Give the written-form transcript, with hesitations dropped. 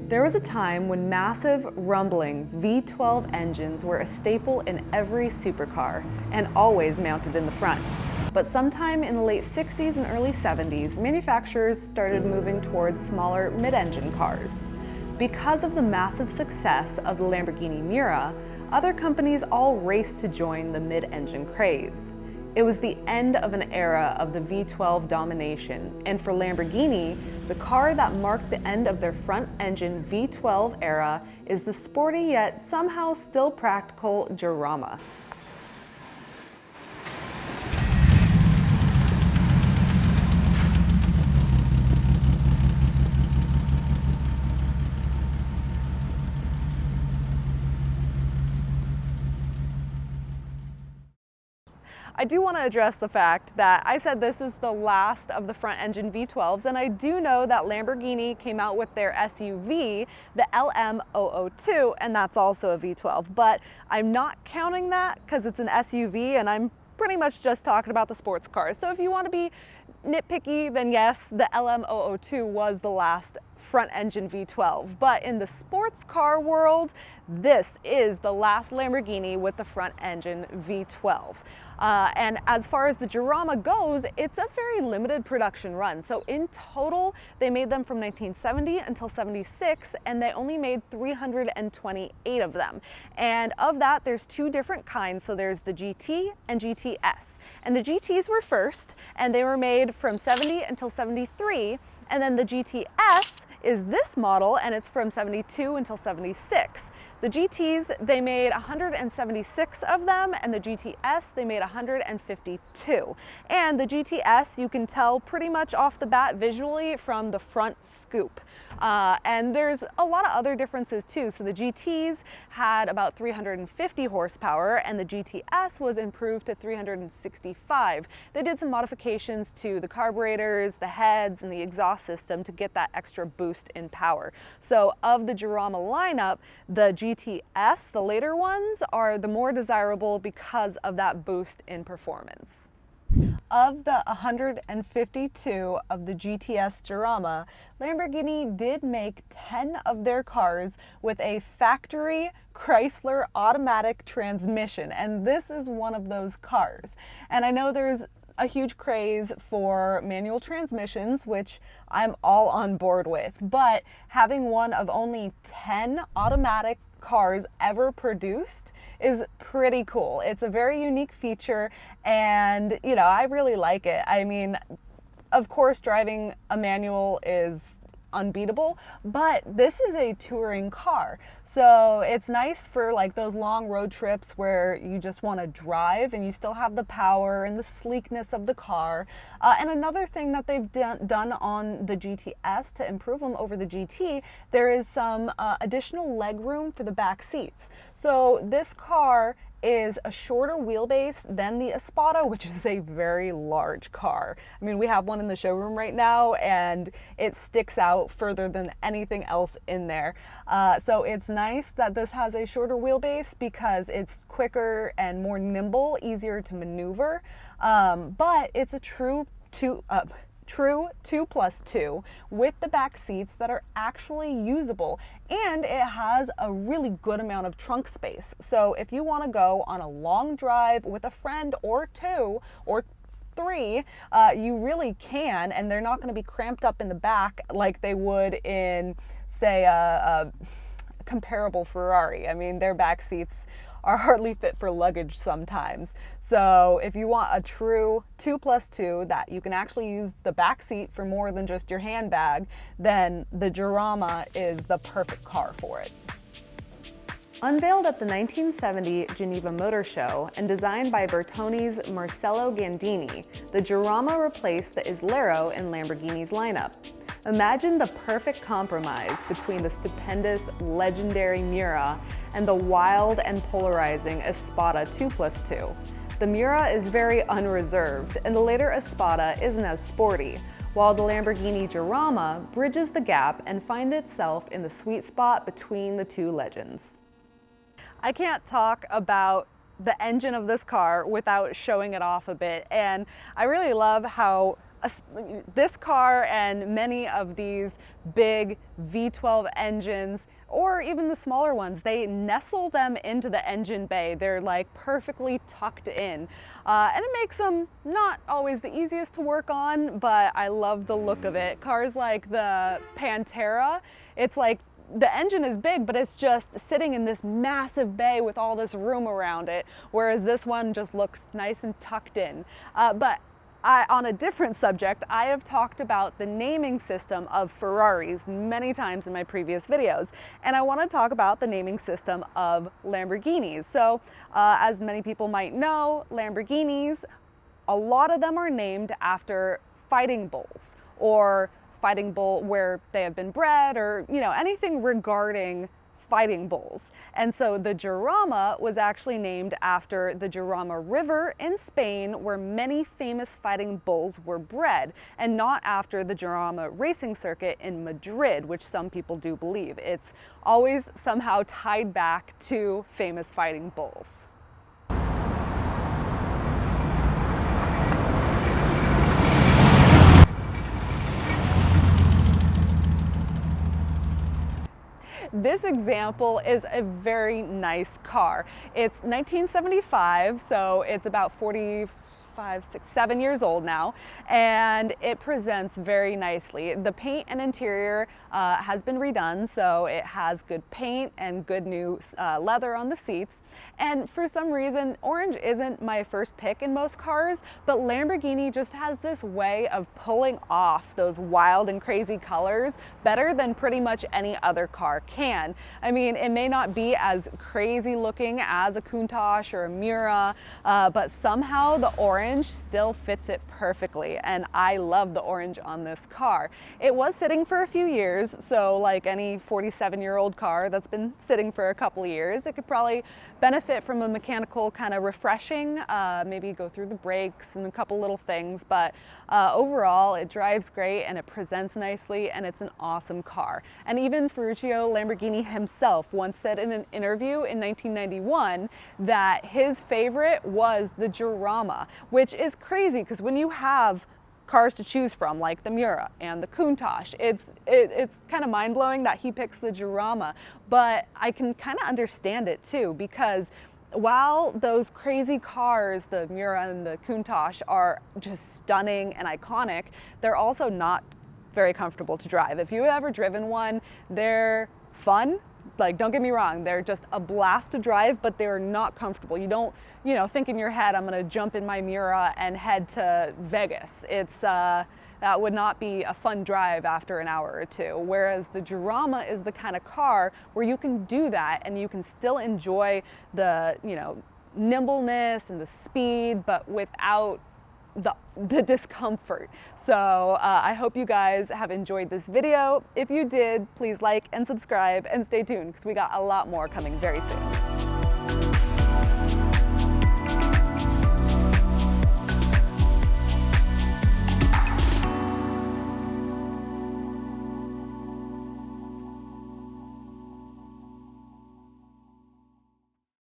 There was a time when massive, rumbling V12 engines were a staple in every supercar and always mounted in the front. But sometime in the late 60s and early 70s, manufacturers started moving towards smaller mid-engine cars. Because of the massive success of the Lamborghini Miura, other companies all raced to join the mid-engine craze. It was the end of an era of the V12 domination, and for Lamborghini, the car that marked the end of their front-engine V12 era is the sporty yet somehow still practical Jarama. I do want to address the fact that I said this is the last of the front-engine V12s, and I do know that Lamborghini came out with their SUV, the LM002, and that's also a V12, but I'm not counting that because it's an SUV and I'm pretty much just talking about the sports cars. So if you want to be nitpicky, then yes, the LM002 was the last front-engine V12. But in the sports car world, this is the last Lamborghini with the front-engine V12. And as far as the Jarama goes, it's a very limited production run. So in total, they made them from 1970 until 76, and they only made 328 of them. And of that, there's two different kinds. So there's the GT and GTS. And the GTs were first, and they were made from 70 until 73. And then the GTS is this model, and it's from 72 until 76. The GTs, they made 176 of them, and the GTS, they made 152. And the GTS, you can tell pretty much off the bat visually from the front scoop. And there's a lot of other differences too. So the GTs had about 350 horsepower, and the GTS was improved to 365. They did some modifications to the carburetors, the heads, and the exhaust system to get that extra boost in power. So of the Jarama lineup, the GTS, the later ones, are the more desirable because of that boost in performance. Of the 152 of the GTS Jarama, Lamborghini did make 10 of their cars with a factory Chrysler automatic transmission, and this is one of those cars. And I know there's a huge craze for manual transmissions, which I'm all on board with, but having one of only 10 automatic cars ever produced is pretty cool. It's a very unique feature, and you know, I really like it. I mean, of course, driving a manual is unbeatable, but this is a touring car, so it's nice for like those long road trips where you just want to drive and you still have the power and the sleekness of the car. And another thing that they've done on the GTS to improve them over the GT, there is some additional leg room for the back seats. So this car is a shorter wheelbase than the Espada, which is a very large car. I mean, we have one in the showroom right now, and it sticks out further than anything else in there. So it's nice that this has a shorter wheelbase because it's quicker and more nimble, easier to maneuver. But it's a true 2+2 with the back seats that are actually usable, and it has a really good amount of trunk space. So if you want to go on a long drive with a friend or two or three, you really can, and they're not going to be cramped up in the back like they would in, say, a comparable Ferrari. I mean, their back seats are hardly fit for luggage sometimes. So if you want a true 2+2 that you can actually use the back seat for more than just your handbag, then the Jarama is the perfect car for it. Unveiled at the 1970 Geneva Motor Show and designed by Bertoni's Marcello Gandini, the Jarama replaced the Islero in Lamborghini's lineup. Imagine the perfect compromise between the stupendous, legendary Miura and the wild and polarizing Espada 2+2. The Miura is very unreserved, and the later Espada isn't as sporty, while the Lamborghini Jarama bridges the gap and finds itself in the sweet spot between the two legends. I can't talk about the engine of this car without showing it off a bit, and I really love how this car and many of these big V12 engines, or even the smaller ones, they nestle them into the engine bay. They're like perfectly tucked in. And it makes them not always the easiest to work on, but I love the look of it. Cars like the Pantera, it's like the engine is big, but it's just sitting in this massive bay with all this room around it, whereas this one just looks nice and tucked in. On a different subject, I have talked about the naming system of Ferraris many times in my previous videos, and I want to talk about the naming system of Lamborghinis. So, as many people might know, Lamborghinis, a lot of them are named after fighting bulls, or fighting bull where they have been bred, or anything regarding fighting bulls. And so the Jarama was actually named after the Jarama River in Spain, where many famous fighting bulls were bred, and not after the Jarama racing circuit in Madrid, which some people do believe. It's always somehow tied back to famous fighting bulls. This example is a very nice car. It's 1975, so it's about 45, 6, 7 years old now, and it presents very nicely. The paint and interior has been redone, so it has good paint and good new leather on the seats. And for some reason, orange isn't my first pick in most cars, but Lamborghini just has this way of pulling off those wild and crazy colors better than pretty much any other car can. I mean, it may not be as crazy looking as a Countach or a Miura, but somehow the orange still fits it perfectly, and I love the orange on this car. It was sitting for a few years, so like any 47-year-old car that's been sitting for a couple of years, it could probably benefit from a mechanical kind of refreshing, maybe go through the brakes and a couple little things, but overall it drives great and it presents nicely, and it's an awesome car. And even Ferruccio Lamborghini himself once said in an interview in 1991 that his favorite was the Jarama, which is crazy because when you have cars to choose from like the Miura and the Countach, it's kind of mind-blowing that he picks the Jarama, but I can kind of understand it too, because while those crazy cars, the Miura and the Countach, are just stunning and iconic, they're also not very comfortable to drive. If you've ever driven one, they're fun. Like, don't get me wrong, they're just a blast to drive, but they're not comfortable. You don't, think in your head, I'm gonna jump in my Miura and head to Vegas. That would not be a fun drive after an hour or two. Whereas the Jarama is the kind of car where you can do that and you can still enjoy the, nimbleness and the speed, but without the discomfort. So I hope you guys have enjoyed this video. If you did, please like and subscribe and stay tuned because we got a lot more coming very soon.